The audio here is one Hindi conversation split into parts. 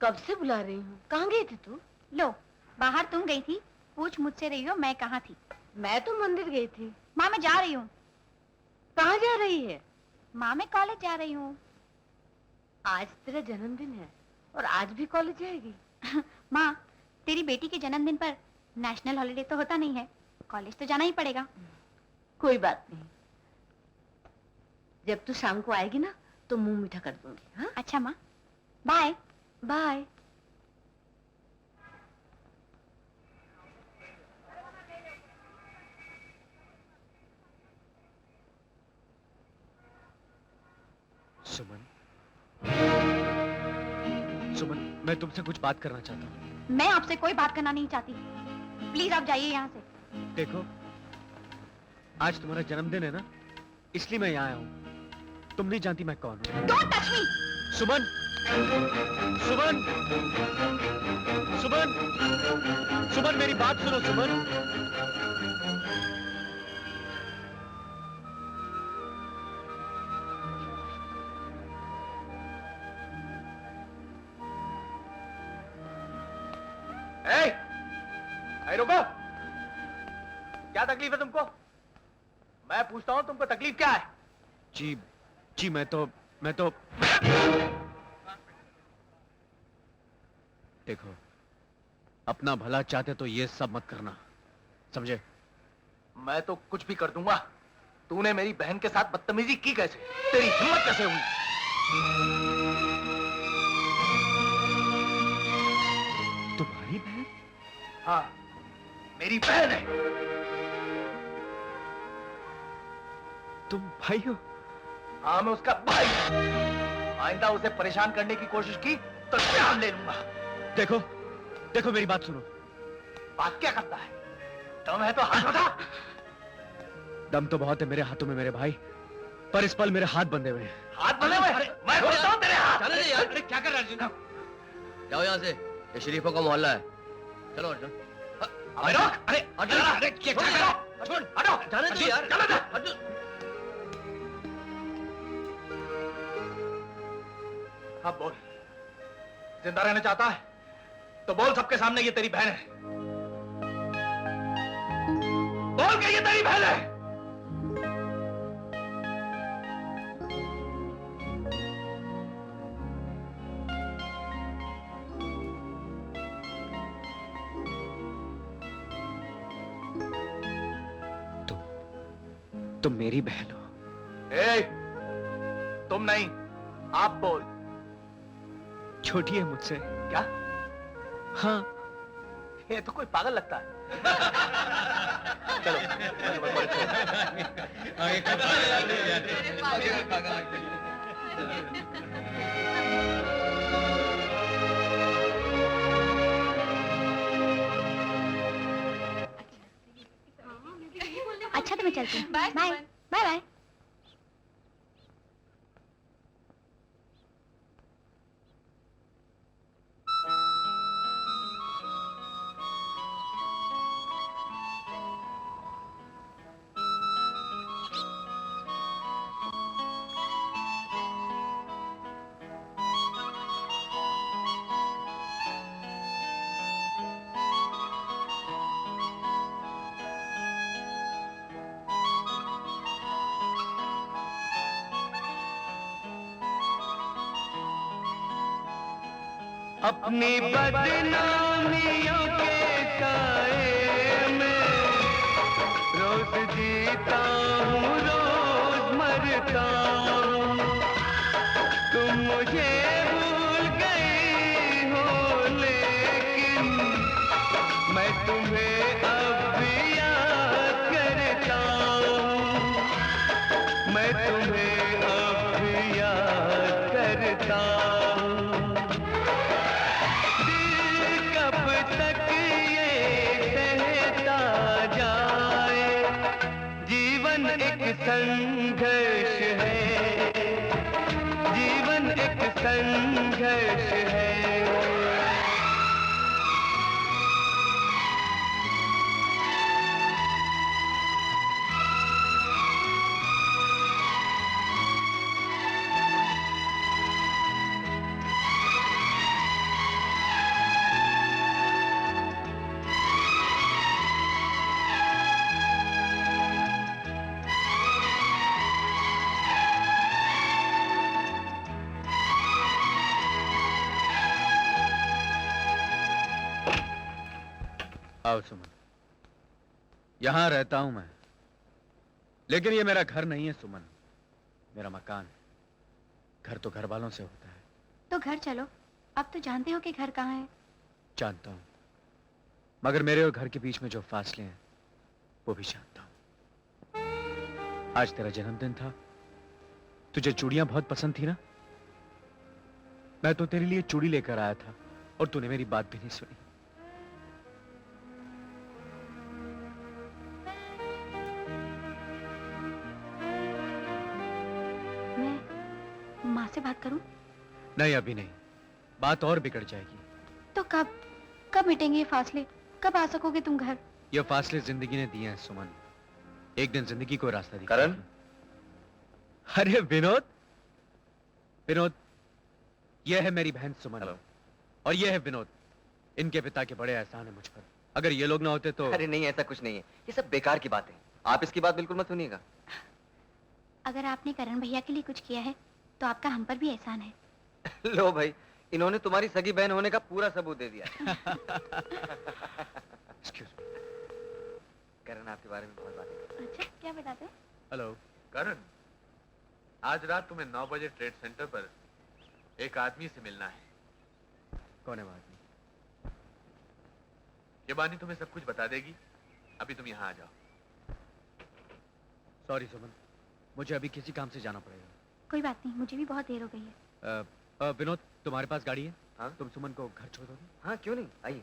कब से बुला रही हूँ, कहाँ गई थी तू? लो, बाहर तुम गई थी, पूछ मुझसे रही हो मैं कहाँ थी। मैं तो मंदिर गई थी। माँ मैं जा रही हूँ। कहाँ जा रही है? माँ मैं कॉलेज जा रही हूँ। आज तेरा जन्मदिन है और आज भी कॉलेज जाएगी? माँ, तेरी बेटी के जन्मदिन पर नेशनल हॉलिडे तो होता नहीं है, कॉलेज तो जाना ही पड़ेगा। कोई बात नहीं, जब तू शाम को आएगी ना तो मुंह मीठा कर दूंगी। हाँ? अच्छा माँ, बाय। बाय। सुमन, सुमन, मैं तुमसे कुछ बात करना चाहता हूँ। मैं आपसे कोई बात करना नहीं चाहती, प्लीज आप जाइए यहाँ से। देखो, आज तुम्हारा जन्मदिन है ना, इसलिए मैं यहाँ आया हूँ। तुम नहीं जानती मैं कौन हूँ। Don't touch me! सुमन, सुमन, सुमन, सुमन, मेरी बात सुनो सुमन। रुको, क्या तकलीफ है तुमको? मैं पूछता हूं तुमको तकलीफ क्या है? जी, जी मैं तो देखो, अपना भला चाहते तो ये सब मत करना, समझे? मैं तो कुछ भी कर दूंगा। तूने मेरी बहन के साथ बदतमीजी की कैसे? तेरी हिम्मत कैसे हुई? तुम्हारी बहन? हाँ, मेरी बहन है। तुम भाई हो? हाँ, मैं उसका भाई। आइंदा उसे परेशान करने की कोशिश की तो जान ले लूंगा। देखो, देखो मेरी बात सुनो। बात क्या करता है? दम है तो हाथ बता। दम तो बहुत है मेरे हाथों में मेरे भाई, पर इस पल मेरे हाथ बंधे हुए हैं। हाथ बंधे हुए? मैं बोलता हूँ तेरे हाथ। चले यार, अरे क्या कर रहा है अर्जुन? जाओ यहाँ से, ये शरीफों का मोहल्ला है। चलो अर्जुन। अबे रोक! अरे अर्जुन, अरे क्या कर रहे हो? छोड़, हटो! जाने दो यार। चलो जा। अर्जुन, अब बोल, जिंदा रहना चाहता है तो बोल सबके सामने ये तेरी बहन है। बोल के ये तेरी बहन है। तुम मेरी बहन हो। ए, तुम नहीं, आप बोल। छोटी है मुझसे। क्या? हाँ। ये तो कोई पागल लगता है। चलो, आगे का पागल लगते हैं। अच्छा तो मैं चलती हूँ। Bye bye bye. अपनी बदनामियों के साए में रोज जीता हूँ, रोज मरता हूँ। तुम मुझे भूल गई हो लेकिन मैं तुम्हें अब भी याद करता हूँ। मैं तुम्हें अब भी याद करता हूँ। संघर्ष है, जीवन एक संघर्ष है। आओ सुमन, यहां रहता हूं मैं, लेकिन ये मेरा घर नहीं है सुमन, मेरा मकान है। घर तो घर वालों से होता है। तो घर चलो, अब तो जानते हो कि घर कहाँ है। जानता हूं, मगर मेरे और घर के बीच में जो फासले हैं वो भी जानता हूं। आज तेरा जन्मदिन था, तुझे चूड़ियां बहुत पसंद थी ना? मैं तो तेरे लिए चूड़ी लेकर आया था और तूने मेरी बात भी नहीं सुनी। मैं माँ से बात करूं? नहीं, अभी नहीं, बात और बिगड़ जाएगी। तो कब मिटेंगे ये फासले? कब आ सकोगे तुम घर? ये फासले जिंदगी ने दिए हैं सुमन, एक दिन जिंदगी को रास्ता दिखाएगी। करण? अरे विनोद, विनोद, ये है मेरी बहन सुमन। हेलो। और ये है विनोद। इनके पिता के बड़े एहसान है मुझ पर। अगर ये लोग ना होते तो। अरे नहीं, ऐसा कुछ नहीं है, ये सब बेकार की बात है। आप इसकी बात बिल्कुल मत सुनिएगा। अगर आपने करण भैया के लिए कुछ किया है तो आपका हम पर भी एहसान है। लो भाई, इन्होंने तुम्हारी सगी बहन होने का पूरा सबूत दे दिया। Excuse me. करण आपके बारे में बहुत बातें करता अच्छा, क्या बताते हैं? हेलो। करण, आज रात तुम्हें 9 बजे ट्रेड सेंटर पर एक आदमी से मिलना है। कौन है वो आदमी? ये बानी तुम्हें सब कुछ बता देगी। अभी तुम यहाँ आ जाओ। सॉरी सुमन, मुझे अभी किसी काम से जाना पड़ेगा। कोई बात नहीं, मुझे भी बहुत देर हो गई है। विनोद, तुम्हारे पास गाड़ी है? हाँ? तुम सुमन को घर छोड़ दोगे? हाँ, क्यों नहीं, आइए।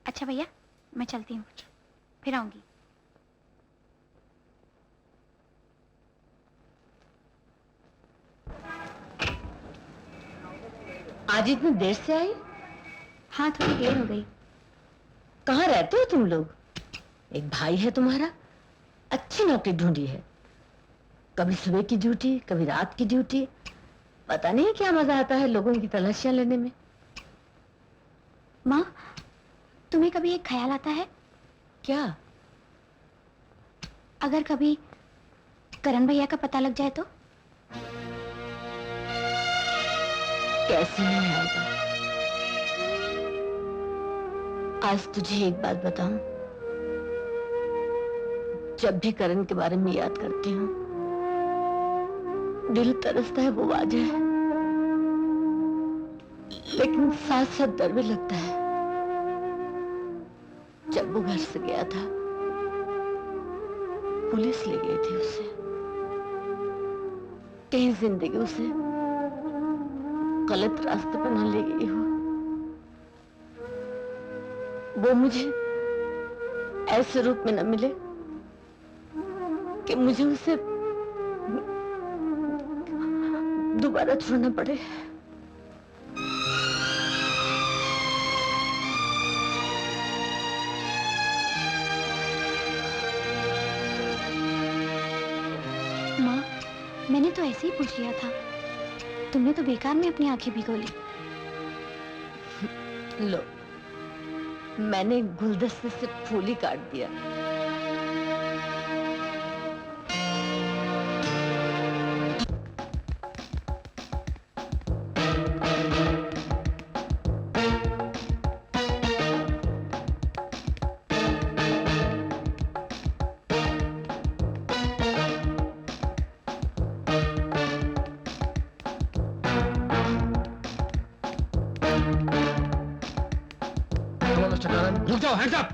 अच्छा भैया, मैं चलती हूँ, फिर आऊंगी। आज इतनी देर से आई? हाँ, थोड़ी देर हो गई। कहाँ रहते हो तुम लोग? एक भाई है तुम्हारा, अच्छी नौकरी ढूंढी है। कभी सुबह की ड्यूटी, कभी रात की ड्यूटी। पता नहीं क्या मजा आता है लोगों की तलाशियां लेने में। माँ, तुम्हें कभी एक ख्याल आता है? क्या? अगर कभी करण भैया का पता लग जाए तो? कैसे नहीं आएगा? आज तुझे एक बात बताऊं, जब भी करण के बारे में याद करती हूँ दिल तरसता है, वो वाजह है, लेकिन साथ साथ डर भी लगता है। जब वो घर से गया था, पुलिस ले गई थी उसे। कहीं जिंदगी उसे गलत रास्ते पर न ले गई हो। वो मुझे ऐसे रूप में न मिले कि मुझे उसे दोबारा छोड़ना पड़े। माँ, मैंने तो ऐसे ही पूछ लिया था, तुमने तो बेकार में अपनी आंखें भिगो ली। लो, मैंने गुलदस्ते से फूल ही काट दिया। रुक जाओ, हैंड्स अप!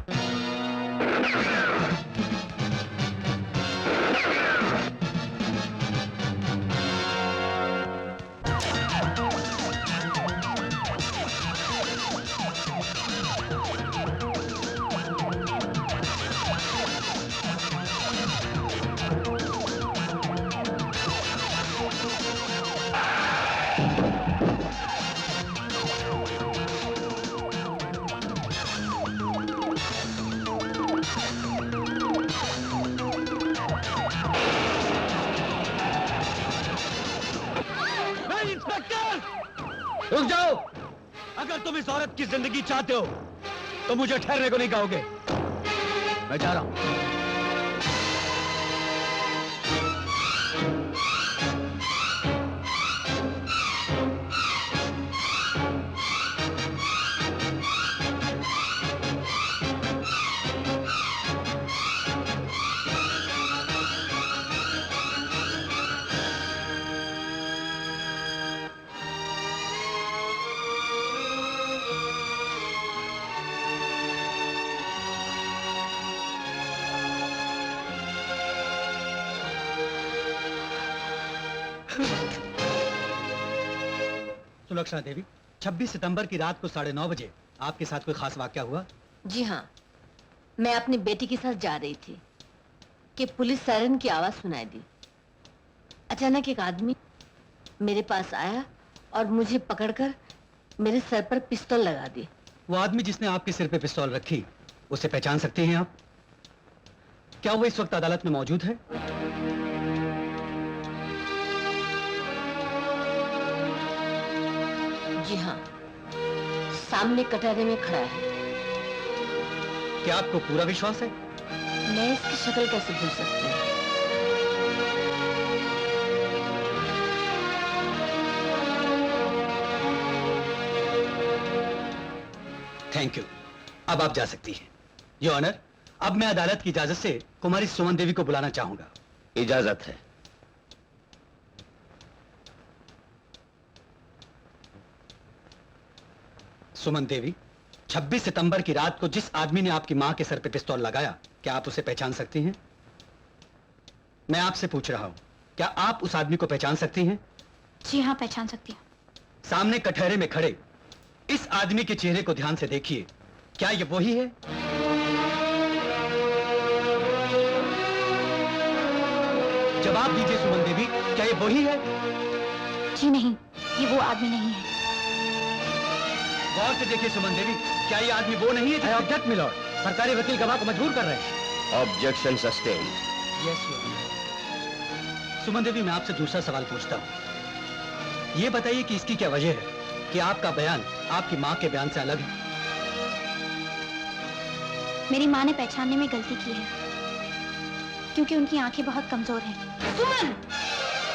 रुक जाओ! अगर तुम इस औरत की जिंदगी चाहते हो तो मुझे ठहरने को नहीं कहोगे। मैं जा रहा हूं। सुलक्षणा देवी, 26 सितंबर की रात को 9:30 बजे आपके साथ कोई खास वाकया हुआ? जी हाँ, मैं अपनी बेटी के साथ जा रही थी कि पुलिस सायरन की आवाज सुनाई दी। अचानक एक आदमी मेरे पास आया और मुझे पकड़कर मेरे सर पर पिस्तौल लगा दी। वो आदमी जिसने आपके सिर पे पिस्तौल रखी, उसे पहचान सकती हैं आप? क्या वो इस वक्त अदालत में मौजूद है? जी हाँ, सामने कटहरे में खड़ा है। क्या आपको पूरा विश्वास है? मैं इसकी शक्ल कैसे भूल सकती हूँ? Thank you. अब आप जा सकती हैं। योर ऑनर, अब मैं अदालत की इजाजत से कुमारी सुमन देवी को बुलाना चाहूंगा। इजाजत है। सुमन देवी, 26 सितंबर की रात को जिस आदमी ने आपकी मां के सर पे पिस्तौल लगाया, क्या आप उसे पहचान सकती हैं? मैं आपसे पूछ रहा हूं, क्या आप उस आदमी को पहचान सकती हैं? जी हाँ, पहचान सकती हूँ। सामने कटहरे में खड़े इस आदमी के चेहरे को ध्यान से देखिए, क्या ये वही है? जवाब दीजिए सुमन देवी, क्या ये वही है? जी नहीं, ये वो आदमी नहीं है। गौर से देखिए सुमन देवी, क्या ये आदमी वो नहीं है? ऑब्जेक्ट मिलॉर्ड, सरकारी वकील गवाह को मजबूर कर रहे हैं। Objection sustain. Yes your honour. Suman Devi, मैं आपसे दूसरा सवाल पूछता हूँ। ये बताइए कि इसकी क्या वजह है कि आपका बयान आपकी माँ के बयान से अलग है? मेरी माँ ने पहचानने में गलती की है, क्योंकि उनकी आंखें बहुत कमजोर हैं। सुमन,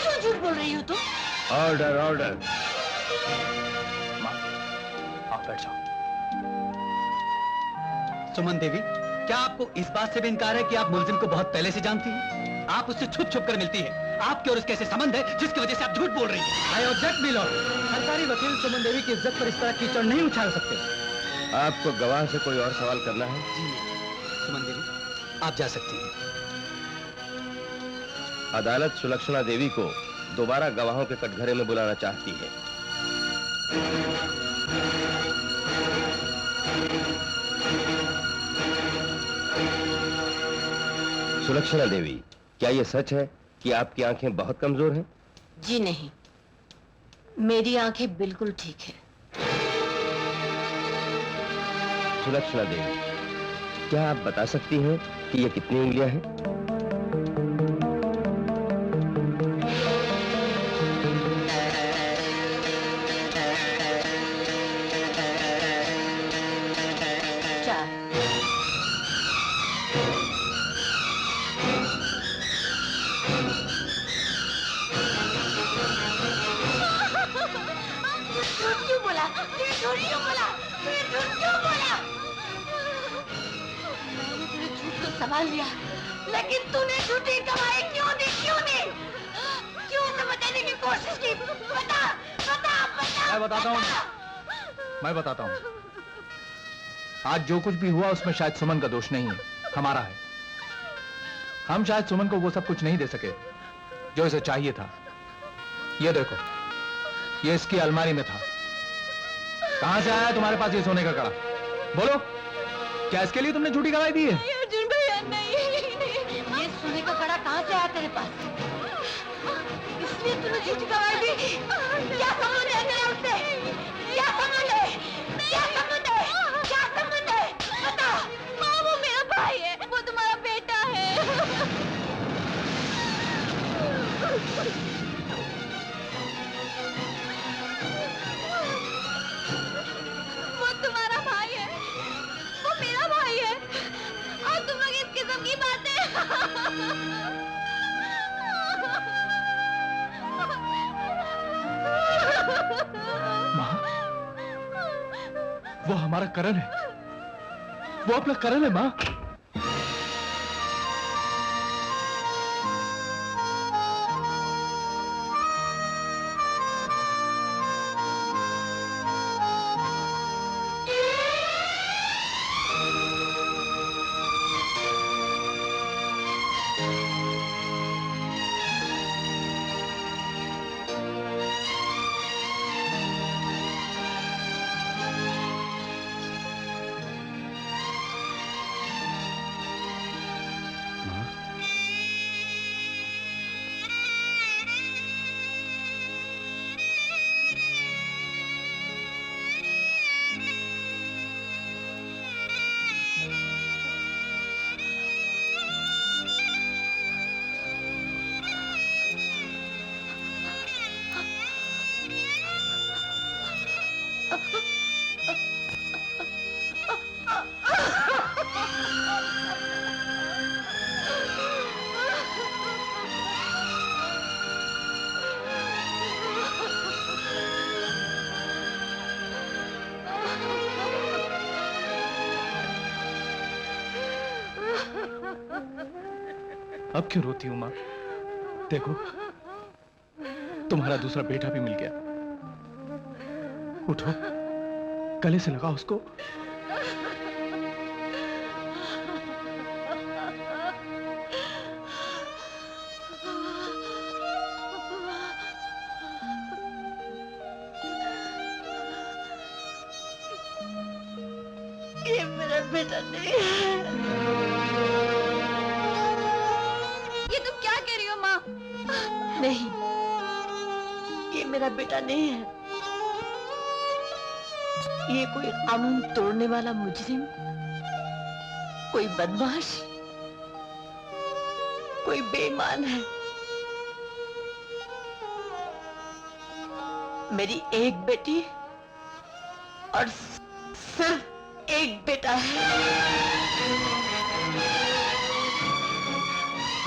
क्यों झूठ बोल रही हो तुम? Order order. आप बैठ जाओ। सुमन देवी, क्या आपको इस बात से भी इनकार है कि आप मुलजिम को बहुत पहले से जानती हैं? आप उससे छुप छुप कर मिलती हैं। आपके और उसके ऐसे संबंध है जिसकी वजह से आप झूठ बोल रही हैं। आई ऑब्जेक्ट मिलॉर्ड, सरकारी वकील सुमन देवी की इज्जत पर इस तरह कीचड़ नहीं उछाल सकते। आपको गवाह से कोई और सवाल करना है? जी नहीं। सुमन देवी, आप जा सकती हैं। अदालत सुलक्षणा देवी को दोबारा गवाहों के कटघरे में बुलाना चाहती है। सुलक्षणा देवी, क्या यह सच है कि आपकी आंखें बहुत कमजोर हैं? जी नहीं, मेरी आंखें बिल्कुल ठीक है। सुलक्षणा देवी, क्या आप बता सकती हैं कि ये कितनी उंगलियां हैं? चार। झूठ क्यों बोला? तूने झूठ क्यों बोला? तूने झूठ क्यों बोला? मैंने तेरे झूठ को संभाल लिया, लेकिन तूने झूठी गवाही क्यों दी? क्यों दी? क्यों उसे बचाने की कोशिश की? बता, बता, बता। मैं बताता हूँ। मैं बताता हूँ। आज जो कुछ भी हुआ उसमें शायद सुमन का दोष नहीं है, हमारा है। हम शायद सुमन को वो सब कुछ नहीं दे सके जो इसे चाहिए था। ये देखो, ये इसकी अलमारी में था। कहां से आया तुम्हारे पास ये सोने का कड़ा? बोलो, क्या इसके लिए तुमने झूठी गवाही दी है? अर्जुन भैया, नहीं। ये सोने का कड़ा कहाँ से आया तेरे पास? इसलिए तूने झूठी गवाही दी? क्या संबंध है तेरा उससे? क्या संबंध है? क्या संबंध है? क्या संबंध है? बता। माँ, वो मेरा भाई है, वो तुम्हारा बेटा है। वो तुम्हारा भाई है, वो मेरा भाई है, और तुम लोग इस किस्म की माँ, वो हमारा करण है, वो अपना करण है माँ। अब क्यों रोती हूँ माँ? देखो, तुम्हारा दूसरा बेटा भी मिल गया। उठो, गले से लगाओ उसको। ये मेरा बेटा नहीं है। ये तुम क्या कह रही हो माँ? नहीं, ये मेरा बेटा नहीं है। ये कोई कानून तोड़ने वाला मुजरिम, कोई बदमाश, कोई बेईमान है। मेरी एक बेटी और सिर्फ एक बेटा है।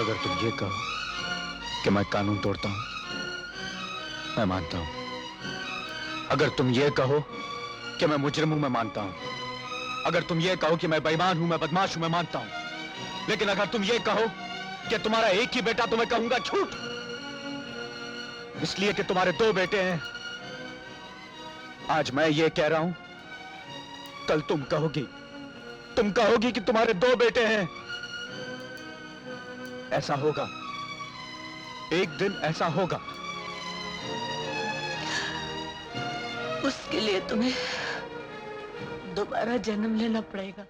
अगर तुम ये कहो कि मैं कानून तोड़ता हूं, मैं मानता हूं। अगर तुम ये कहो कि मैं मुजरिम हूं, मैं मानता हूं। अगर तुम ये कहो कि मैं बेईमान हूं, मैं बदमाश हूं, मैं मानता हूं। लेकिन अगर तुम ये कहो कि तुम्हारा एक ही बेटा, तो मैं कहूंगा झूठ। इसलिए कि तुम्हारे दो बेटे हैं। आज मैं ये कह रहा हूं, कल तुम कहोगी कि तुम्हारे दो बेटे हैं। ऐसा होगा, एक दिन ऐसा होगा। उसके लिए तुम्हें दोबारा जन्म लेना पड़ेगा।